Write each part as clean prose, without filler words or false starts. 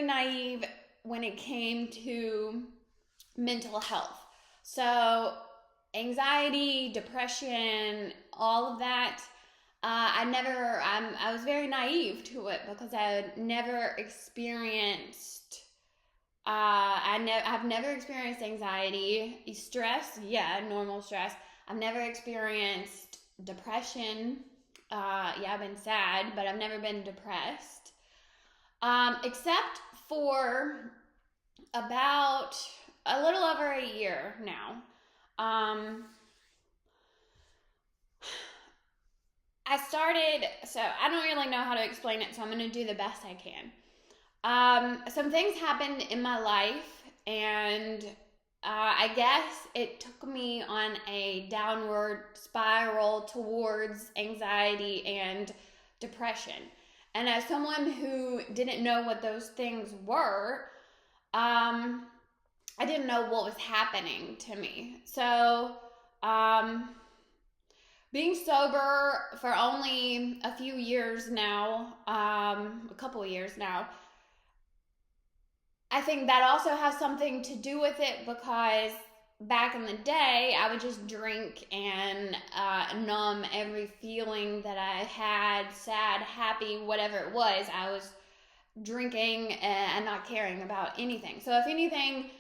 very naive when it came to mental health. So, anxiety, depression, all of that. I was very naive to it because I had never experienced. I've never experienced anxiety, stress. Yeah, normal stress. I've never experienced depression. Yeah, I've been sad, but I've never been depressed. Except for about a little over a year now. So I don't really know how to explain it, so I'm going to do the best I can. Some things happened in my life, and I guess it took me on a downward spiral towards anxiety and depression. And as someone who didn't know what those things were, I didn't know what was happening to me. So, being sober for only a few years now, a couple of years now, I think that also has something to do with it because back in the day, I would just drink and numb every feeling that I had, sad, happy, whatever it was. I was drinking and not caring about anything. So if anything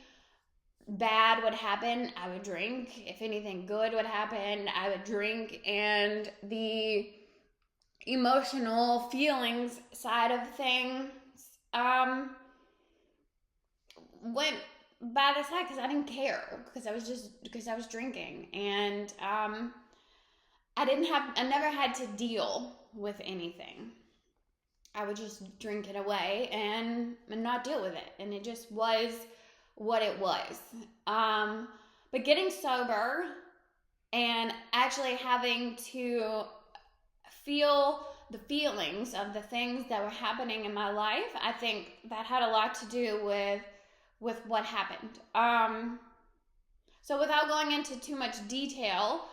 bad would happen, I would drink. If anything good would happen, I would drink. And the emotional feelings side of things went by the side because I didn't care because I was drinking. And I never had to deal with anything. I would just drink it away and not deal with it. And it just was what it was. But getting sober and actually having to feel the feelings of the things that were happening in my life, I think that had a lot to do with what happened. So without going into too much detail,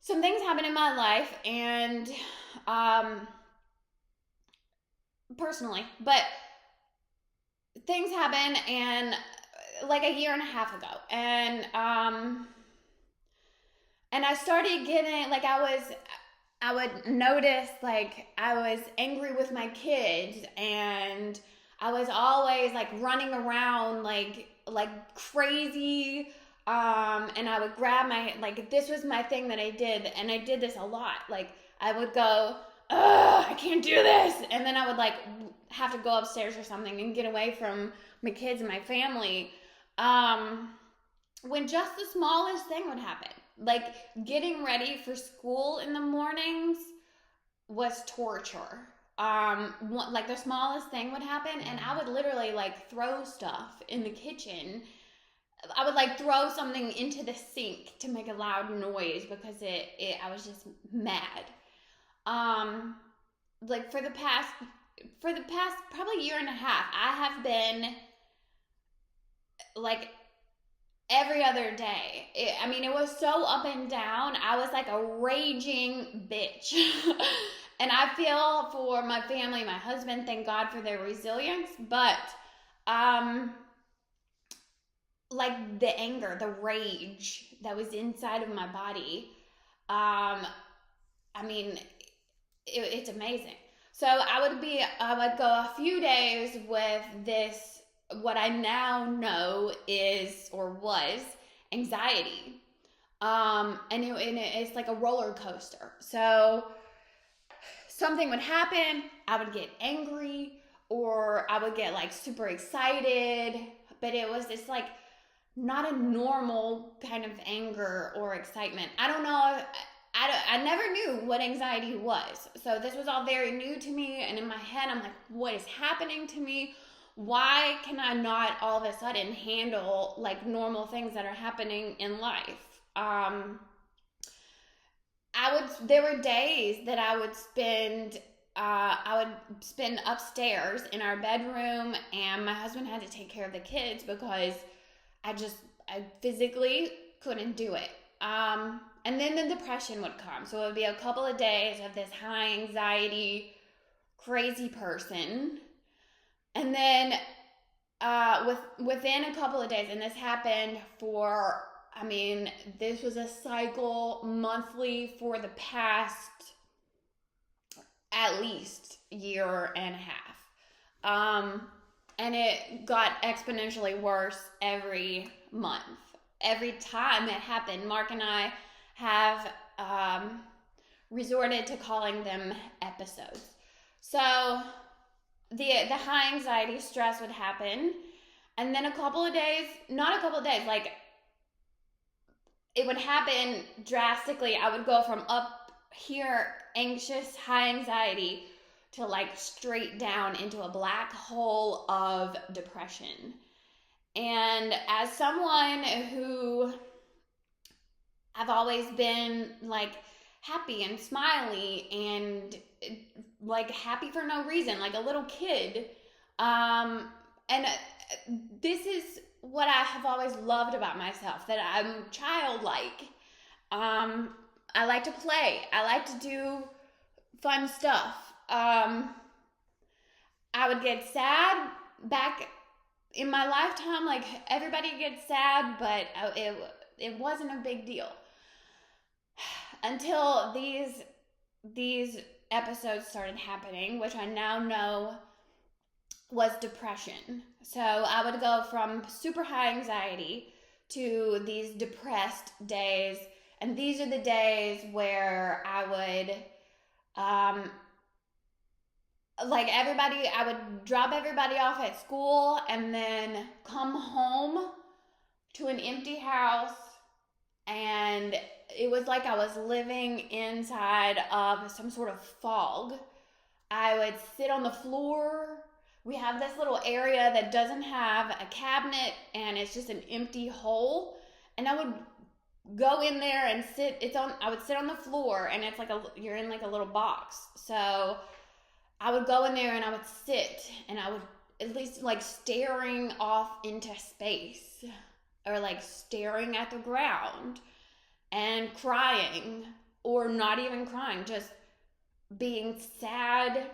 some things happened in my life and personally, but things happen and like a year and a half ago, and I started getting like I would notice like I was angry with my kids, and I was always like running around like crazy, and I would grab my, like, this was my thing that I did, and I did this a lot. Like I would go, ugh, I can't do this, and then I would like have to go upstairs or something and get away from my kids and my family. When just the smallest thing would happen, like getting ready for school in the mornings was torture. Like the smallest thing would happen, and I would literally like throw stuff in the kitchen. I would like throw something into the sink to make a loud noise because I was just mad. Like for the past probably year and a half, I have been like every other day. It was so up and down. I was like a raging bitch. And I feel for my family, my husband, thank God for their resilience. But, like the anger, the rage that was inside of my body, it's amazing. So I would go a few days with this, what I now know is or was anxiety. And it's like a roller coaster. So something would happen, I would get angry, or I would get like super excited, but it was this like not a normal kind of anger or excitement. I don't know. I never knew what anxiety was. So this was all very new to me. And in my head, I'm like, what is happening to me? Why can I not all of a sudden handle like normal things that are happening in life? There were days that I would spend upstairs in our bedroom, and my husband had to take care of the kids because I physically couldn't do it. And then the depression would come. So it would be a couple of days of this high anxiety, crazy person. And then within a couple of days, and this happened for, I mean, this was a cycle monthly for the past at least year and a half. And it got exponentially worse every month. Every time it happened, Mark and I have resorted to calling them episodes. So the high anxiety stress would happen, and then a couple of days, not a couple of days, like it would happen drastically. I would go from up here, anxious, high anxiety, to like straight down into a black hole of depression. And as someone who I've always been like happy and smiley and like happy for no reason, like a little kid. And this is what I have always loved about myself, that I'm childlike. I like to play. I like to do fun stuff. I would get sad back in my lifetime. Like everybody gets sad, but it wasn't a big deal until these episodes started happening, which I now know was depression. So I would go from super high anxiety to these depressed days, and these are the days where I would like everybody, I would drop everybody off at school and then come home to an empty house, and it was like I was living inside of some sort of fog. I would sit on the floor. We have this little area that doesn't have a cabinet, and it's just an empty hole, and I would go in there and sit. I would sit on the floor, and it's like you're in like a little box. So I would go in there and I would sit, and I would at least like staring off into space, or like staring at the ground and crying, or not even crying, just being sad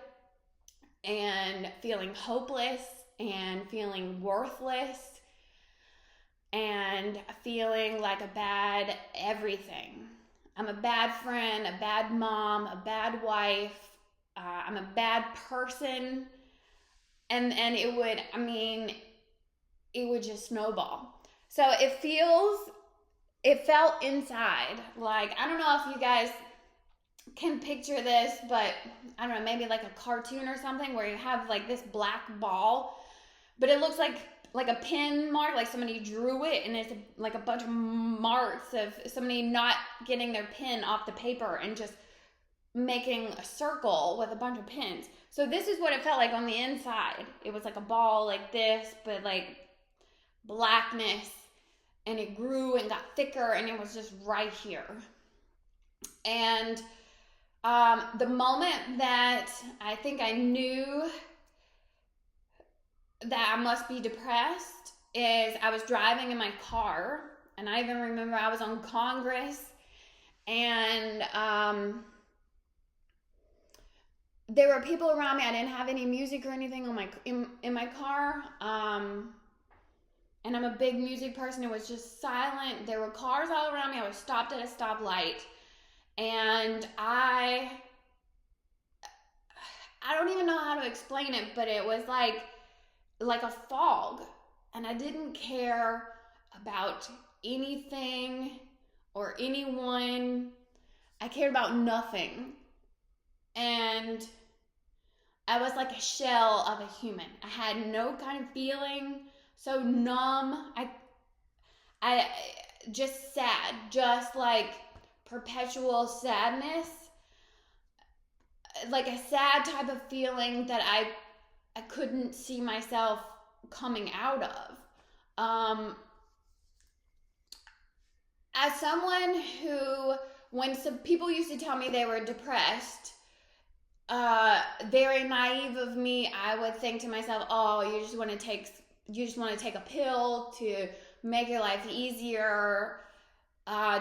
and feeling hopeless and feeling worthless and feeling like a bad everything. I'm a bad friend, a bad mom, a bad wife. I'm a bad person. And it would just snowball. So it felt inside. Like, I don't know if you guys can picture this, but I don't know, maybe like a cartoon or something where you have like this black ball, but it looks like a pin mark, like somebody drew it, and it's like a bunch of marks of somebody not getting their pin off the paper and just making a circle with a bunch of pins. So this is what it felt like on the inside. It was like a ball like this, but like blackness, and it grew and got thicker, and it was just right here. And the moment that I think I knew that I must be depressed is I was driving in my car, and I even remember I was on Congress, and there were people around me. I didn't have any music or anything on in my car, and I'm a big music person. It was just silent. There were cars all around me. I was stopped at a stoplight, and I don't even know how to explain it, but it was like a fog, and I didn't care about anything or anyone. I cared about nothing, and I was like a shell of a human. I had no kind of feeling, so numb. I just sad, just like perpetual sadness, like a sad type of feeling that I couldn't see myself coming out of. As someone who, when some people used to tell me they were depressed, very naive of me, I would think to myself, oh, you just want to take a pill to make your life easier.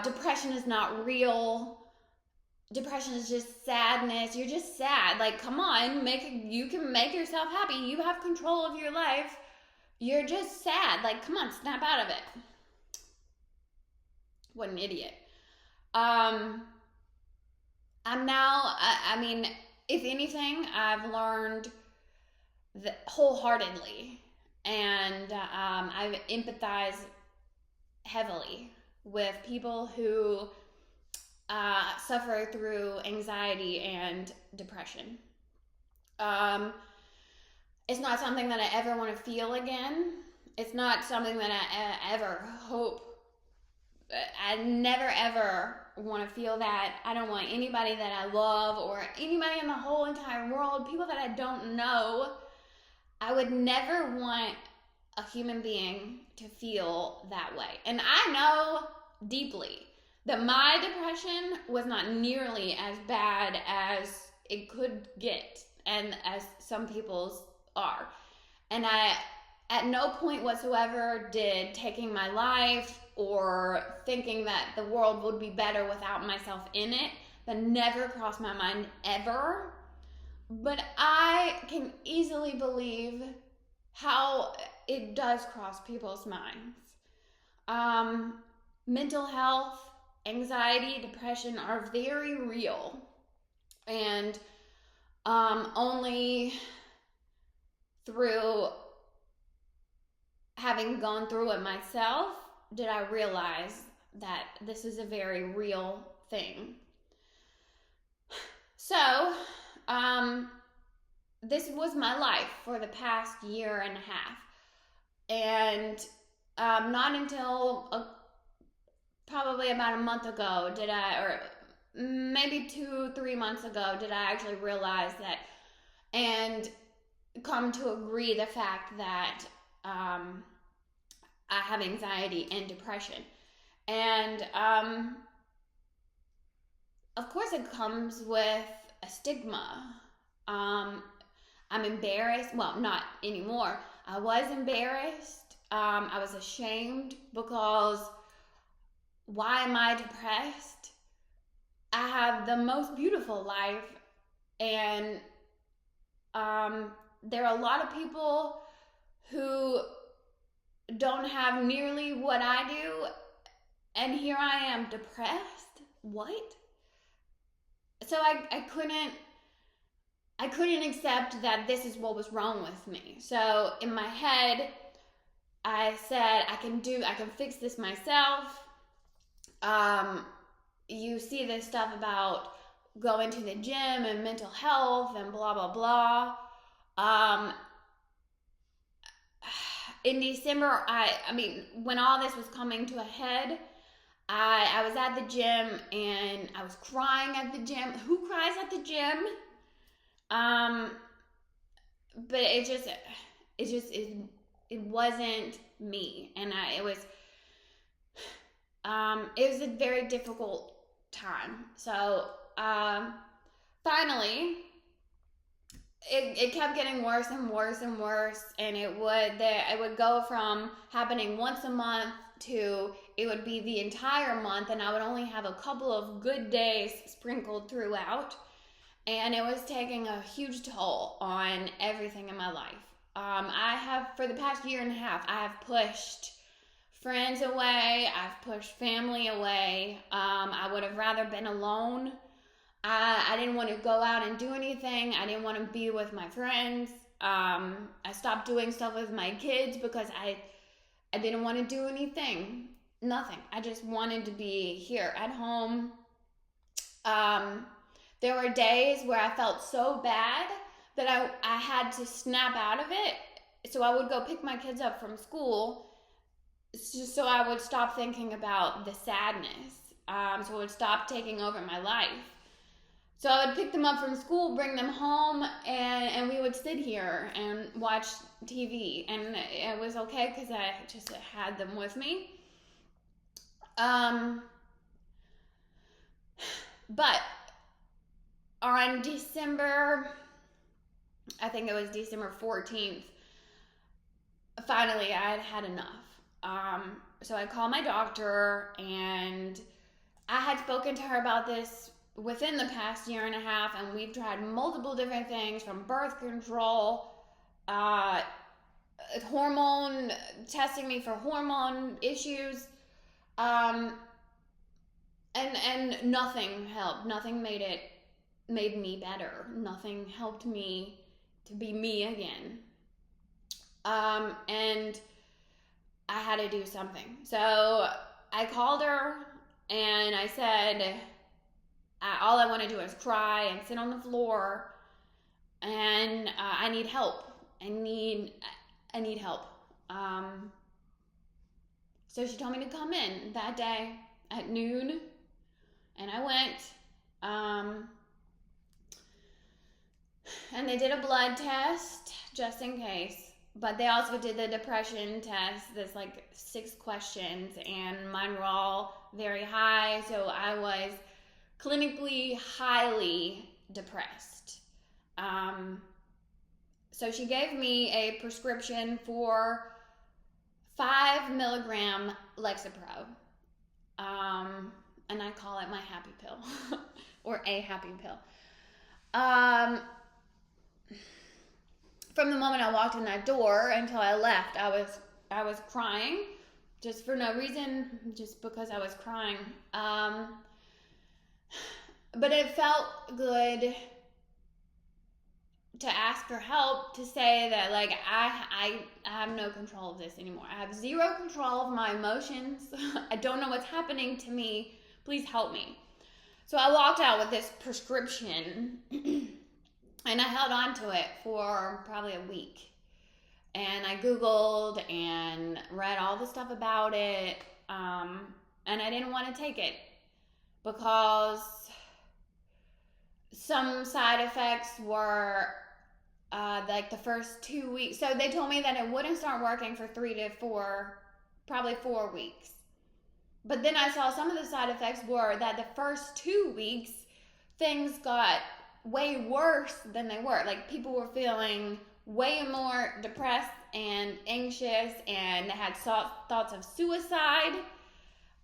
Depression is not real. depression is just sadness. You're just sad. Like, come on, you can make yourself happy. You have control of your life. You're just sad. Like, come on, snap out of it. What an idiot. Um, I'm now, I mean, if anything, I've learned that wholeheartedly, and I empathize heavily with people who suffer through anxiety and depression. Um, it's not something that I ever want to feel again. It's not something that I ever hope. I never ever want to feel that. I don't want anybody that I love or anybody in the whole entire world, people that I don't know, I would never want a human being to feel that way. And I know deeply that my depression was not nearly as bad as it could get and as some people's are. And I, at no point whatsoever, did taking my life or thinking that the world would be better without myself in it, that never crossed my mind ever. But I can easily believe how it does cross people's minds. Mental health, anxiety, depression are very real. And only through having gone through it myself did I realize that this is a very real thing. So, this was my life for the past year and a half. And not until probably about a month ago did I, or maybe 2-3 months ago, did I actually realize that and come to agree the fact that I have anxiety and depression. And of course it comes with a stigma. I'm embarrassed. Well, not anymore. I was embarrassed. I was ashamed because why am I depressed? I have the most beautiful life, and there are a lot of people who don't have nearly what I do, and here I am depressed. What? So I couldn't accept that this is what was wrong with me. So in my head, I said, I can fix this myself. You see this stuff about going to the gym and mental health and blah, blah, blah. In December, I mean, when all this was coming to a head, I was at the gym and I was crying at the gym. Who cries at the gym? But it wasn't me, and it was a very difficult time. So finally, it kept getting worse and worse and worse, and it would go from happening once a month to it would be the entire month, and I would only have a couple of good days sprinkled throughout. And it was taking a huge toll on everything in my life. I have, for the past year and a half, I have pushed friends away. I've pushed family away. I would have rather been alone. I didn't want to go out and do anything. I didn't want to be with my friends. I stopped doing stuff with my kids because I didn't want to do anything. Nothing. I just wanted to be here at home. There were days where I felt so bad that I had to snap out of it. So I would go pick my kids up from school just so I would stop thinking about the sadness. So it would stop taking over my life. So I would pick them up from school, bring them home, and we would sit here and watch TV. And it was okay because I just had them with me. But on December, I think it was December 14th, finally I had had enough. So I called my doctor, and I had spoken to her about this within the past year and a half, and we've tried multiple different things from birth control, uh, hormone, testing me for hormone issues, um, and nothing helped. Nothing made me better. Nothing helped me to be me again. And I had to do something. So I called her and I said, all I want to do is cry and sit on the floor, and I need help. I need help. So she told me to come in that day at noon, and I went. And they did a blood test just in case, but they also did the depression test. There's like 6 questions, and mine were all very high, so I was clinically highly depressed. So she gave me a prescription for 5 milligram Lexapro, and I call it my happy pill or a happy pill. From the moment I walked in that door until I left, I was crying, just for no reason, just because I was crying. But it felt good to ask for help, to say that, like, I have no control of this anymore. I have zero control of my emotions. I don't know what's happening to me. Please help me. So I walked out with this prescription and I held on to it for probably a week. And I Googled and read all the stuff about it. And I didn't want to take it because some side effects were like the first 2 weeks. So they told me that it wouldn't start working for 3 to 4, probably 4 weeks. But then I saw some of the side effects were that the first 2 weeks, things got way worse than they were. Like, people were feeling way more depressed and anxious, and they had thoughts of suicide.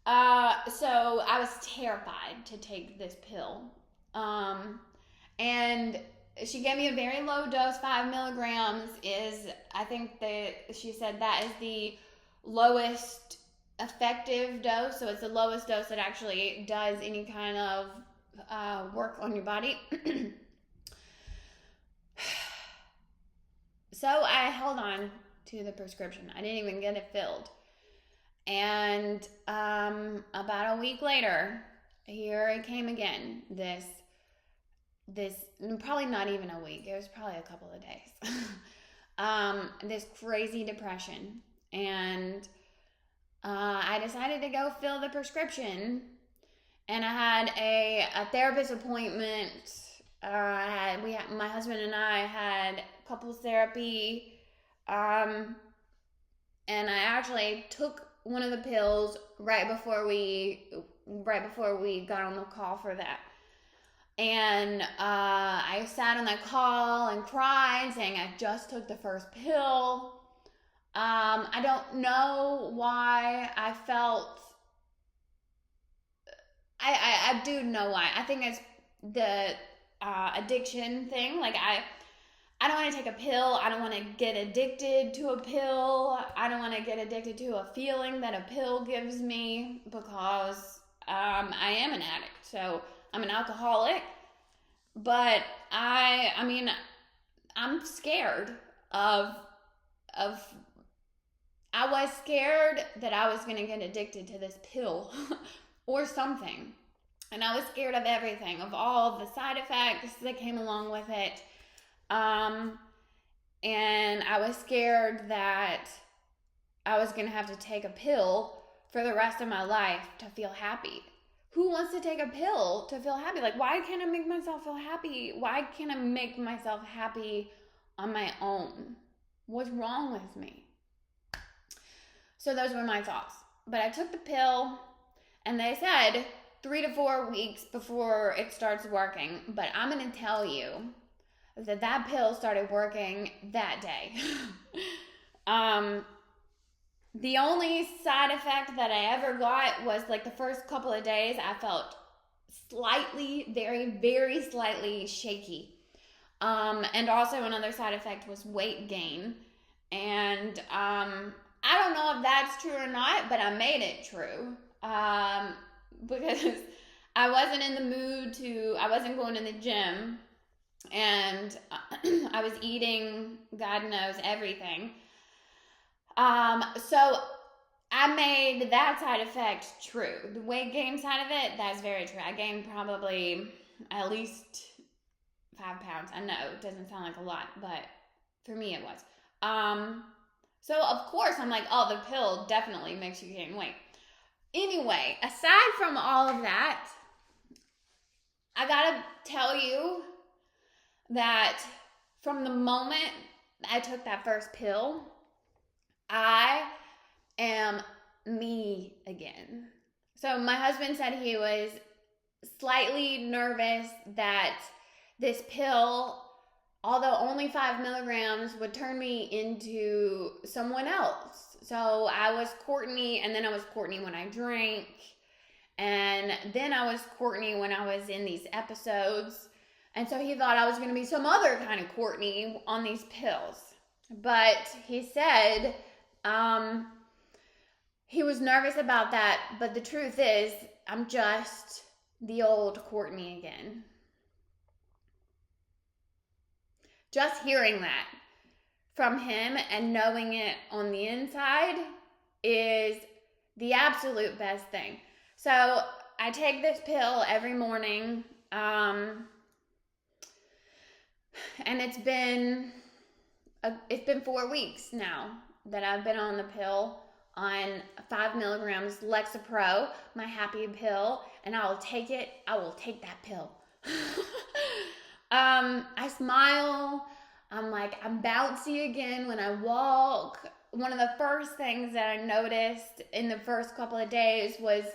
So I was terrified to take this pill. And she gave me a very low dose. 5 milligrams is, I think that she said that is the lowest effective dose. So it's the lowest dose that actually does any kind of work on your body. So I held on to the prescription. I didn't even get it filled. And about a week later, here it came again. This probably not even a week. It was probably a couple of days. This crazy depression. And I decided to go fill the prescription. And I had a therapist appointment. My husband and I had couples therapy. And I actually took one of the pills right before we got on the call for that. And I sat on that call and cried, saying I just took the first pill. I don't know why I felt. I do know why. I think it's the addiction thing. Like, I don't want to take a pill. I don't want to get addicted to a pill. I don't want to get addicted to a feeling that a pill gives me, because I am an addict. So I'm an alcoholic. But I mean, I'm scared of I was scared that I was going to get addicted to this pill or something. And I was scared of everything, of all the side effects that came along with it. And I was scared that I was going to have to take a pill for the rest of my life to feel happy. Who wants to take a pill to feel happy? Like, why can't I make myself feel happy? Why can't I make myself happy on my own? What's wrong with me? So those were my thoughts. But I took the pill, and they said 3 to 4 weeks before it starts working. But I'm going to tell you that pill started working that day. The only side effect that I ever got was, like, the first couple of days I felt slightly, very, very slightly shaky. And also another side effect was weight gain. And I don't know if that's true or not, but I made it true. Because I wasn't in the mood I wasn't going to the gym, and I was eating God knows everything. So I made that side effect true. The weight gain side of it, that's very true. I gained probably at least 5 pounds. I know it doesn't sound like a lot, but for me it was. So of course I'm like, oh, the pill definitely makes you gain weight. Anyway, aside from all of that, I gotta tell you that from the moment I took that first pill, I am me again. So my husband said he was slightly nervous that this pill, although only 5 milligrams, would turn me into someone else. So I was Courtney, and then I was Courtney when I drank, and then I was Courtney when I was in these episodes. And so he thought I was going to be some other kind of Courtney on these pills. But he said he was nervous about that, but the truth is I'm just the old Courtney again. Just hearing that from him and knowing it on the inside is the absolute best thing. So I take this pill every morning, and it's been 4 weeks now that I've been on the pill, on 5 milligrams Lexapro, my happy pill, and I will take it. I will take that pill. I smile. I'm bouncy again when I walk. One of the first things that I noticed in the first couple of days was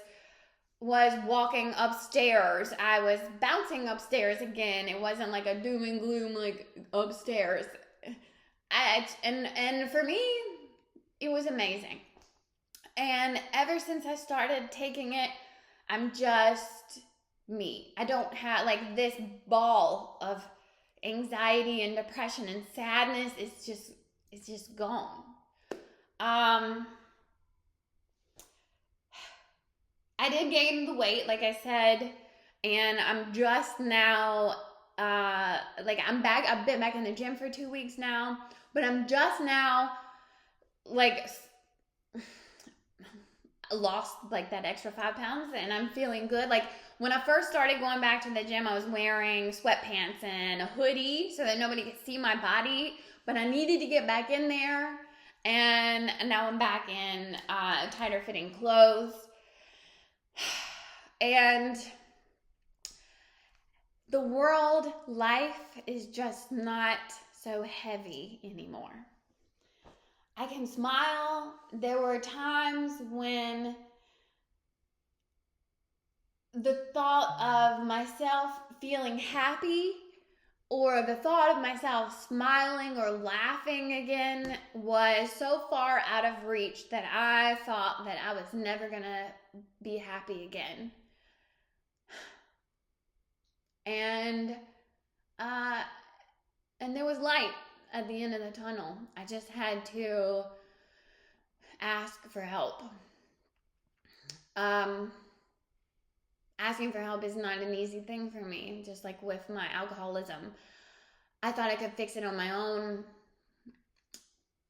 walking upstairs. I was bouncing upstairs again. It wasn't like a doom and gloom like upstairs. And for me, it was amazing. And ever since I started taking it, I'm just me. I don't have like this ball of anxiety and depression and sadness. It's just gone. I did gain the weight, like I said, and I'm just now, I'm back. I've been back in the gym for 2 weeks now, but I'm just now, lost that extra 5 pounds, and I'm feeling good. Like when I first started going back to the gym, I was wearing sweatpants and a hoodie so that nobody could see my body, but I needed to get back in there, and now I'm back in tighter fitting clothes. And the world life is just not so heavy anymore. I can smile. There were times when the thought of myself feeling happy or the thought of myself smiling or laughing again was so far out of reach that I thought that I was never going to be happy again. And there was light at the end of the tunnel. I just had to ask for help. Asking for help is not an easy thing for me, just like with my alcoholism. I thought I could fix it on my own,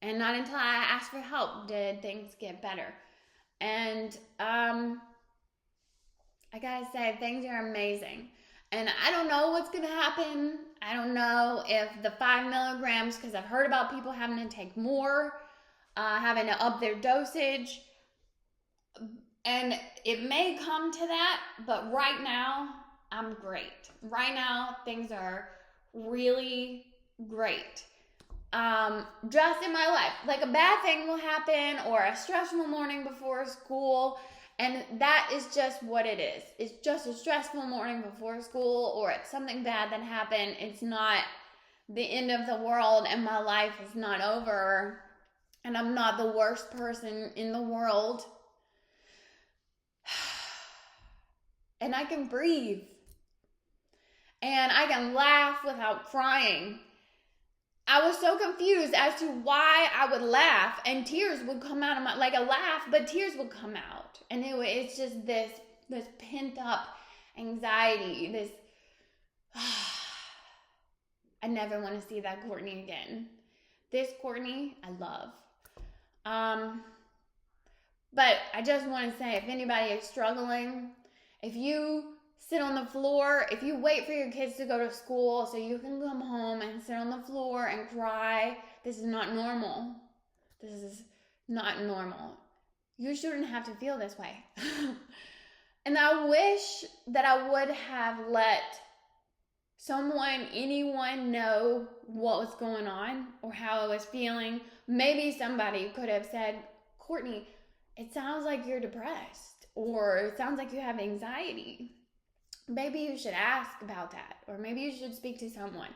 and not until I asked for help did things get better. And I gotta say, things are amazing. And I don't know what's gonna happen. I don't know if the 5 milligrams, because I've heard about people having to take more, having to up their dosage. And it may come to that, but right now, I'm great. Right now, things are really great. Just in my life, like a bad thing will happen or a stressful morning before school, and that is just what it is. It's just a stressful morning before school, or it's something bad that happened. It's not the end of the world, and my life is not over, and I'm not the worst person in the world. and I can breathe and I can laugh without crying. I was so confused as to why I would laugh and tears would come out of my, like a laugh, but tears would come out. And it's just this pent up anxiety, this, I never want to see that Courtney again. This Courtney, I love. But I just want to say, if anybody is struggling, if you sit on the floor, if you wait for your kids to go to school so you can come home and sit on the floor and cry, this is not normal. This is not normal. You shouldn't have to feel this way. And I wish that I would have let anyone know what was going on or how I was feeling. Maybe somebody could have said, Courtney, it sounds like you're depressed, or it sounds like you have anxiety. Maybe you should ask about that, or maybe you should speak to someone.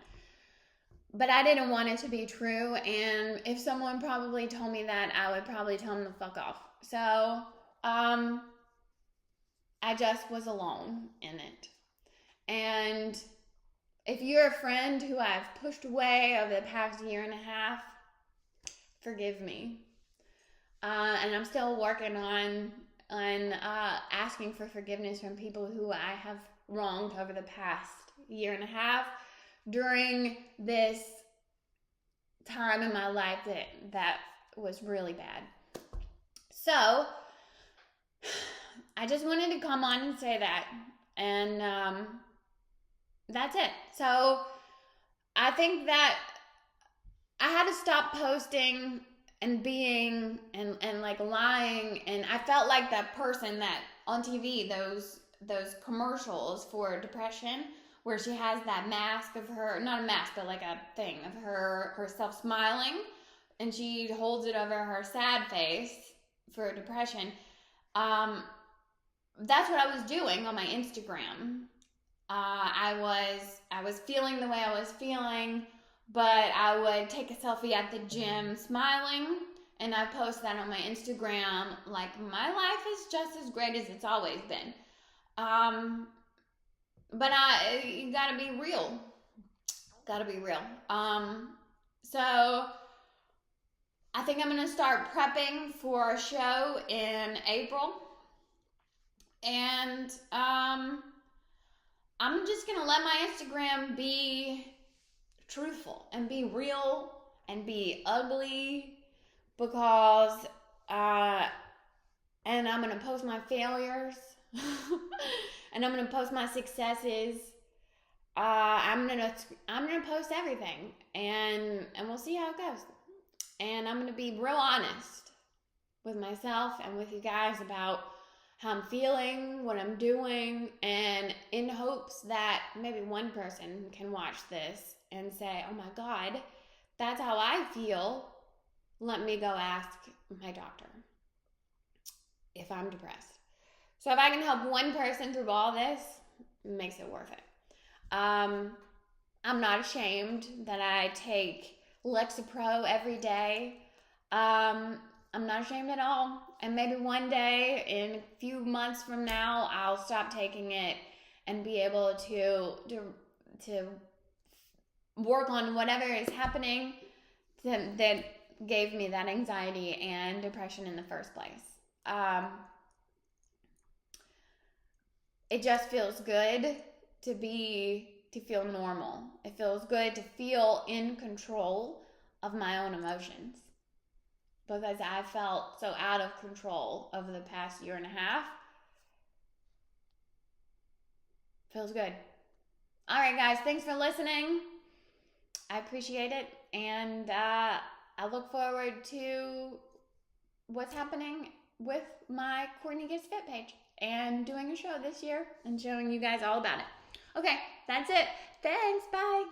But I didn't want it to be true, and if someone probably told me that, I would probably tell them to fuck off. So, I just was alone in it. And if you're a friend who I've pushed away over the past year and a half, forgive me. And I'm still working on asking for forgiveness from people who I have wronged over the past year and a half during this time in my life that was really bad. So I just wanted to come on and say that, and that's it. So I think that I had to stop posting and being and like lying, and I felt like that person that on TV, those commercials for depression, where she has that mask of her, not a mask, but like a thing of herself smiling, and she holds it over her sad face for depression. That's what I was doing on my Instagram. I was feeling the way I was feeling, but I would take a selfie at the gym smiling, and I post that on my Instagram like my life is just as great as it's always been. But you gotta be real. So I think I'm gonna start prepping for a show in April, and I'm just gonna let my Instagram be truthful and be real and be ugly, because and I'm gonna post my failures and I'm gonna post my successes. I'm gonna post everything, and we'll see how it goes. And I'm gonna be real honest with myself and with you guys about how I'm feeling, what I'm doing, and in hopes that maybe one person can watch this and say, oh my God, that's how I feel. Let me go ask my doctor if I'm depressed. So if I can help one person through all this, it makes it worth it. I'm not ashamed that I take Lexapro every day. I'm not ashamed at all. And maybe one day, in a few months from now, I'll stop taking it and be able to work on whatever is happening that gave me that anxiety and depression in the first place. It just feels good to feel normal. It feels good to feel in control of my own emotions, because I felt so out of control over the past year and a half. Feels good. All right, guys, thanks for listening. I appreciate it, and I look forward to what's happening with my Courtney Gets Fit page and doing a show this year and showing you guys all about it. Okay, that's it. Thanks. Bye.